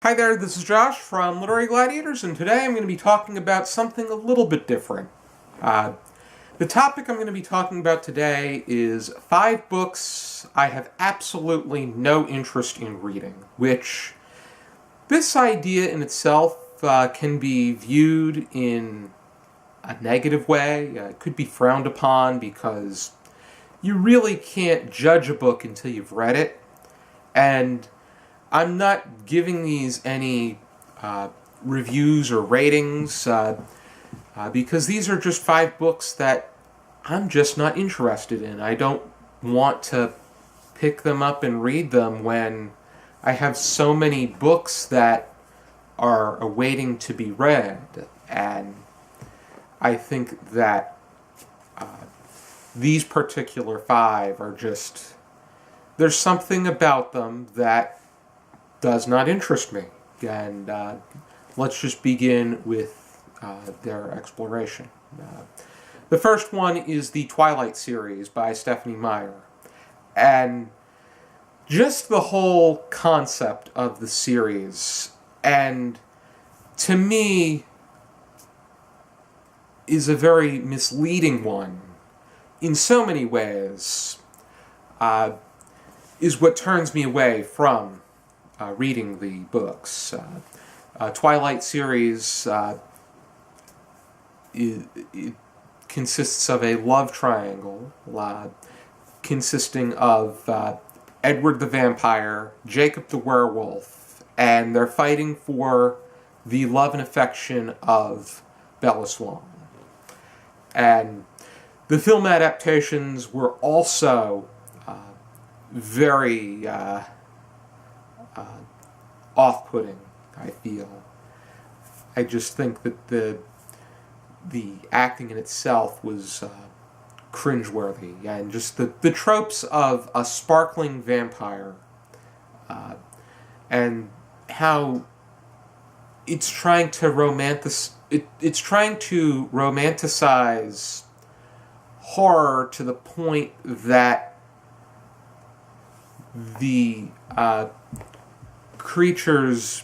Hi there, this is Josh from Literary Gladiators, and today I'm going to be talking about something a little bit different. The topic I'm going to be talking about today is 5 books I have absolutely no interest in reading, which this idea in itself can be viewed in a negative way. It could be frowned upon because you really can't judge a book until you've read it, and I'm not giving these any reviews or ratings because these are just 5 books that I'm just not interested in. I don't want to pick them up and read them when I have so many books that are awaiting to be read. And I think that these particular 5 are just... there's something about them that does not interest me. And let's just begin with their exploration. The first one is the Twilight series by Stephanie Meyer. And just the whole concept of the series, and to me, is a very misleading one in so many ways, is what turns me away from reading the books. Twilight series it consists of a love triangle consisting of Edward the vampire, Jacob the werewolf, and they're fighting for the love and affection of Bella Swan. And the film adaptations were also very off-putting, I feel. I just think that the acting in itself was cringeworthy, and just the tropes of a sparkling vampire and how it's trying to it's trying to romanticize horror to the point that the creatures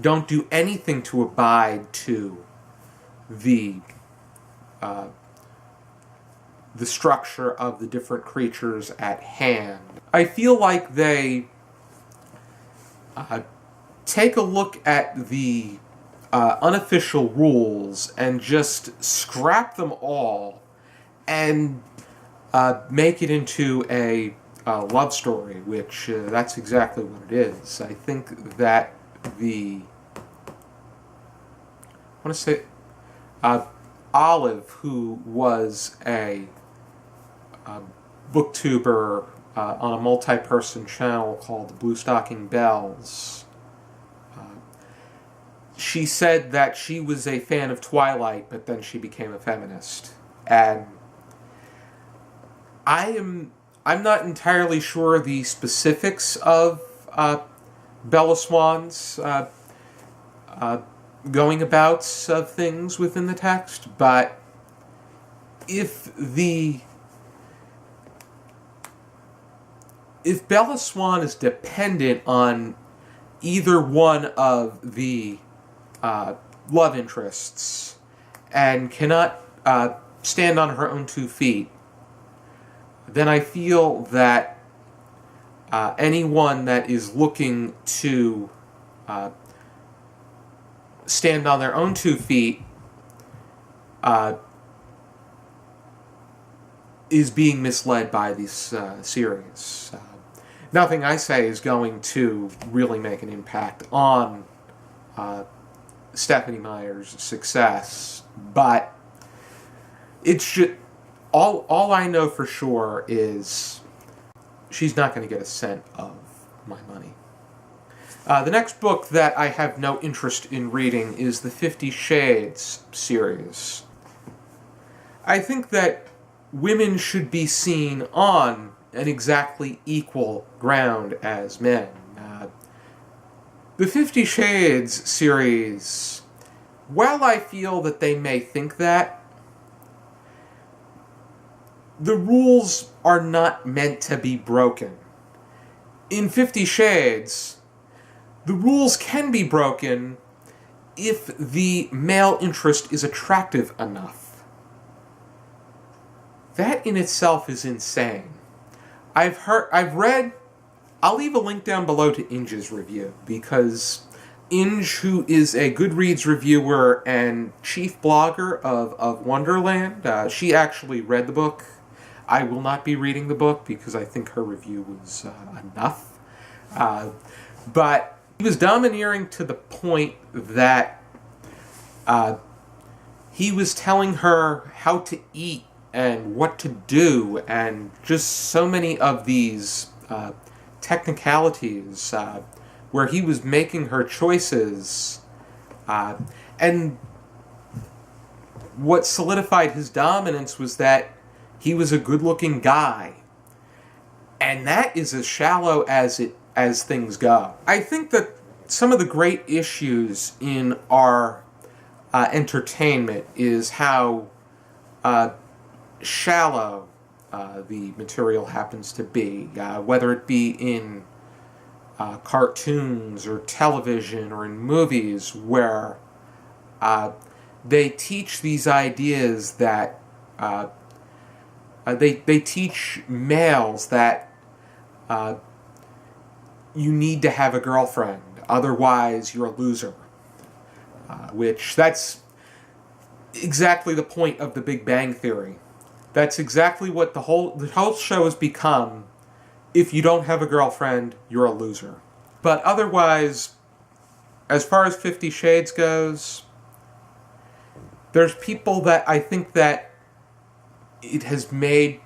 don't do anything to abide to the structure of the different creatures at hand. I feel like they take a look at the unofficial rules and just scrap them all and make it into a love story, which that's exactly what it is. I think that I want to say Olive, who was a booktuber on a multi-person channel called the Blue Stocking Bells, she said that she was a fan of Twilight, but then she became a feminist. And I'm not entirely sure the specifics of Bella Swan's going abouts of things within the text, but if Bella Swan is dependent on either one of the love interests and cannot stand on her own 2 feet, then I feel that anyone that is looking to stand on their own 2 feet is being misled by this series. Nothing I say is going to really make an impact on Stephanie Meyer's success, but it's just... All I know for sure is she's not going to get a cent of my money. The next book that I have no interest in reading is the 50 Shades series. I think that women should be seen on an exactly equal ground as men. The 50 Shades series, while I feel that they may think that, the rules are not meant to be broken. in 50 Shades, the rules can be broken if the male interest is attractive enough. That in itself is insane. I've read, I'll leave a link down below to Inge's review, because Inge, who is a Goodreads reviewer and chief blogger of Wonderland, she actually read the book. I will not be reading the book because I think her review was enough. But he was domineering to the point that he was telling her how to eat and what to do, and just so many of these technicalities where he was making her choices. And what solidified his dominance was that he was a good-looking guy. And that is as shallow as things go. I think that some of the great issues in our entertainment is how shallow the material happens to be, whether it be in cartoons or television or in movies, where they teach these ideas that they teach males that you need to have a girlfriend, otherwise you're a loser. Which, that's exactly the point of the Big Bang Theory. That's exactly what the whole show has become. If you don't have a girlfriend, you're a loser. But otherwise, as far as 50 Shades goes, there's people that I think that it has made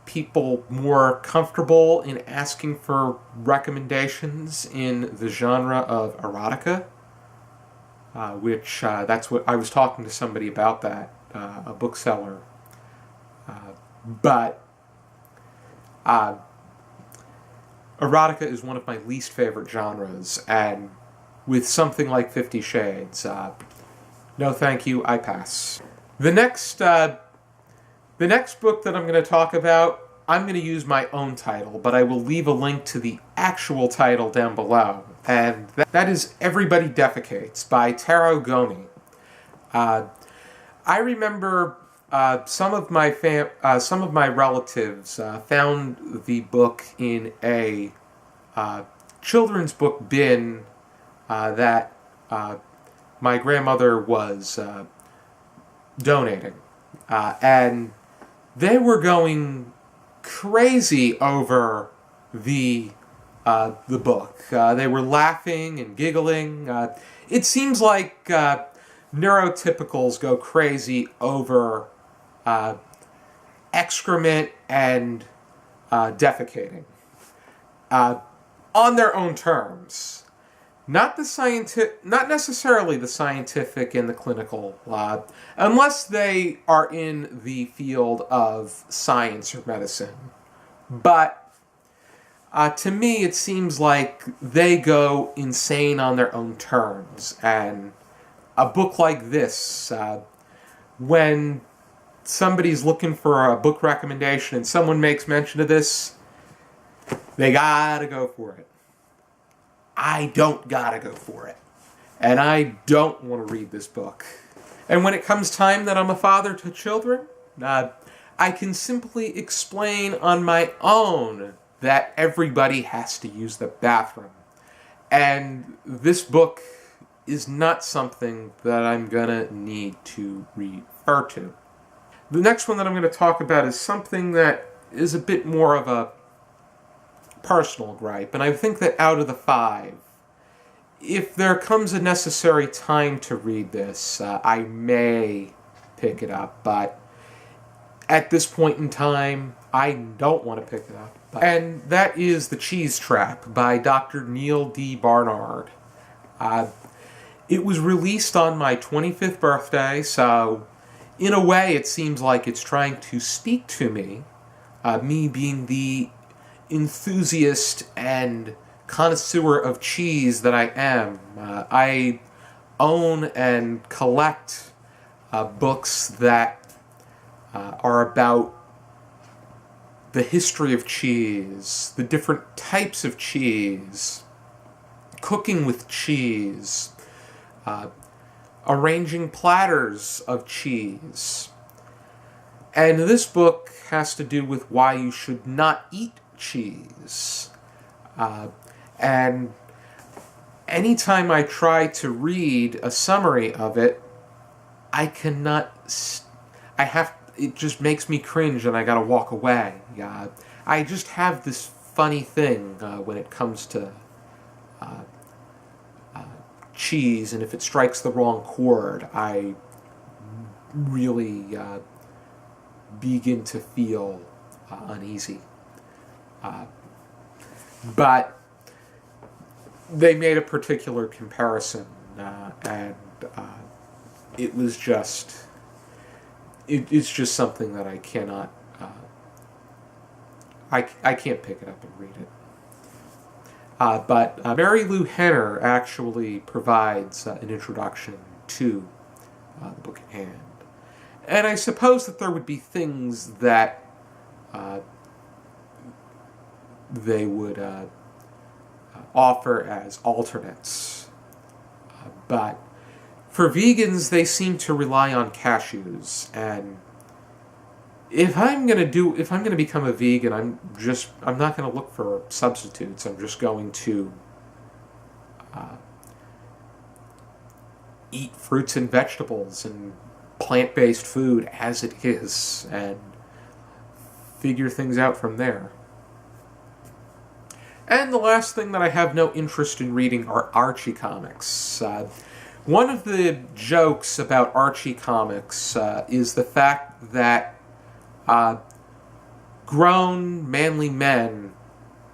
people more comfortable in asking for recommendations in the genre of erotica, which that's what I was talking to somebody about that, a bookseller. But erotica is one of my least favorite genres, and with something like 50 Shades, no thank you, I pass. The next book that I'm going to talk about, I'm going to use my own title, but I will leave a link to the actual title down below, and that is Everybody Defecates by Taro Gomi. I remember some of my relatives found the book in a children's book bin that my grandmother was donating, and they were going crazy over the book. They were laughing and giggling. It seems like neurotypicals go crazy over excrement and defecating on their own terms. Not necessarily the scientific and the clinical, unless they are in the field of science or medicine. But to me, it seems like they go insane on their own terms. And a book like this, when somebody's looking for a book recommendation and someone makes mention of this, they gotta go for it. I don't gotta go for it. And I don't want to read this book. And when it comes time that I'm a father to children, I can simply explain on my own that everybody has to use the bathroom. And this book is not something that I'm gonna need to refer to. The next one that I'm going to talk about is something that is a bit more of a personal gripe, and I think that out of the 5, if there comes a necessary time to read this, I may pick it up, but at this point in time, I don't want to pick it up. And that is The Cheese Trap by Dr. Neal D. Barnard. It was released on my 25th birthday, so in a way it seems like it's trying to speak to me, me being the enthusiast and connoisseur of cheese that I am. I own and collect books that are about the history of cheese, the different types of cheese, cooking with cheese, arranging platters of cheese. And this book has to do with why you should not eat cheese. And anytime I try to read a summary of it, I cannot... it just makes me cringe and I gotta walk away. I just have this funny thing when it comes to cheese, and if it strikes the wrong chord, I really begin to feel uneasy. But they made a particular comparison, and it was just... It's just something that I cannot... I can't pick it up and read it. But Mary Lou Henner actually provides an introduction to the book at hand. And I suppose that there would be things that they would offer as alternates. But for vegans, they seem to rely on cashews, and if I'm gonna become a vegan, I'm not gonna look for substitutes. I'm just going to eat fruits and vegetables and plant-based food as it is, and figure things out from there. And the last thing that I have no interest in reading are Archie Comics. One of the jokes about Archie Comics is the fact that grown, manly men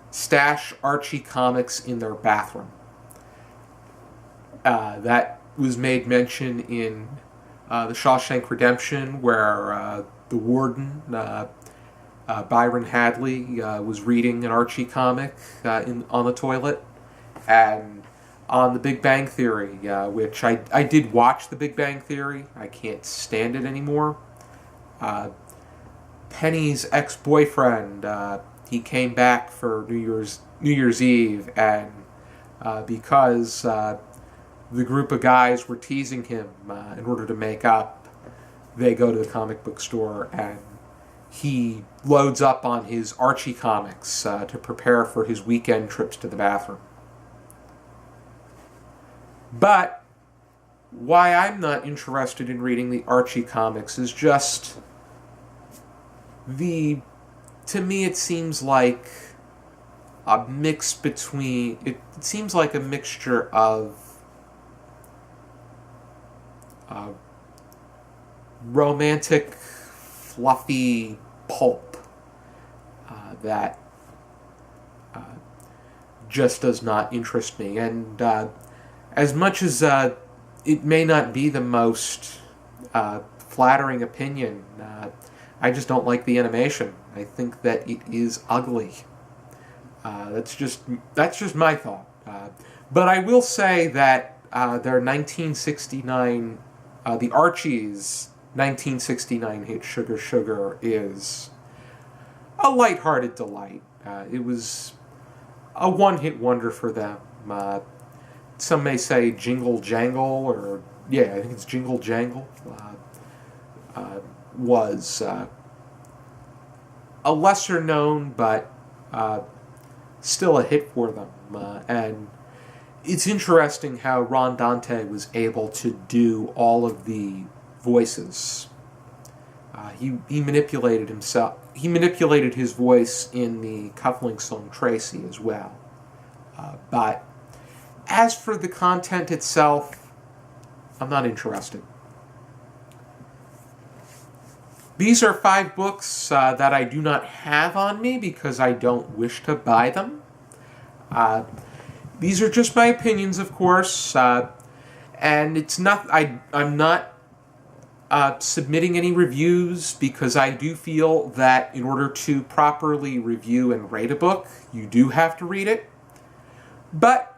stash Archie Comics in their bathroom. That was made mention in The Shawshank Redemption, where the warden, Byron Hadley, was reading an Archie comic on the toilet. And on The Big Bang Theory, which I did watch The Big Bang Theory. I can't stand it anymore. Penny's ex-boyfriend, he came back for New Year's Eve, and because the group of guys were teasing him in order to make up, they go to the comic book store, and he loads up on his Archie comics to prepare for his weekend trips to the bathroom. But why I'm not interested in reading the Archie comics is just to me it seems like a mix between, it seems like a mixture of romantic, fluffy pulp that just does not interest me. And as much as it may not be the most flattering opinion, I just don't like the animation. I think that it is ugly. That's just my thought. But I will say that their 1969, the Archie's 1969 hit Sugar Sugar is a lighthearted delight. It was a one-hit wonder for them. Some may say Jingle Jangle, or yeah, I think it's Jingle Jangle, was a lesser known but still a hit for them. And it's interesting how Ron Dante was able to do all of the voices. He manipulated himself. He manipulated his voice in the Cufflink song Tracy as well. But as for the content itself, I'm not interested. These are 5 books that I do not have on me because I don't wish to buy them. These are just my opinions, of course, and it's not. I'm not submitting any reviews because I do feel that in order to properly review and rate a book, you do have to read it. But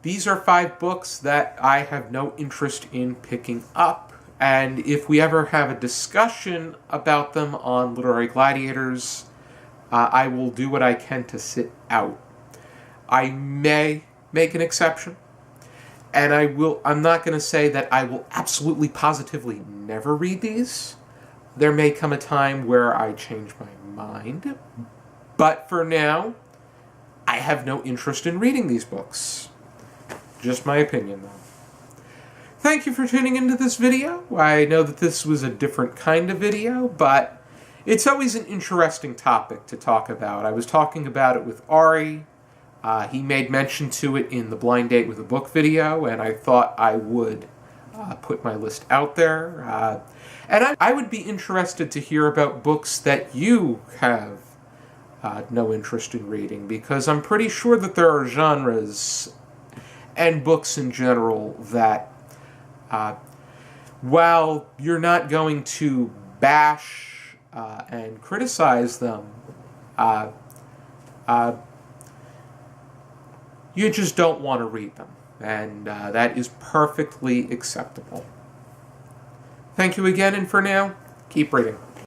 these are 5 books that I have no interest in picking up. And if we ever have a discussion about them on Literary Gladiators, I will do what I can to sit out. I may make an exception, and I'm not going to say that I will absolutely positively never read these. There may come a time where I change my mind, but for now, I have no interest in reading these books. Just my opinion, though. Thank you for tuning into this video. I know that this was a different kind of video, but it's always an interesting topic to talk about. I was talking about it with Ari. He made mention to it in the Blind Date with a Book video, and I thought I would put my list out there. And I would be interested to hear about books that you have no interest in reading, because I'm pretty sure that there are genres and books in general that, while you're not going to bash and criticize them, you just don't want to read them, and that is perfectly acceptable. Thank you again, and for now, keep reading.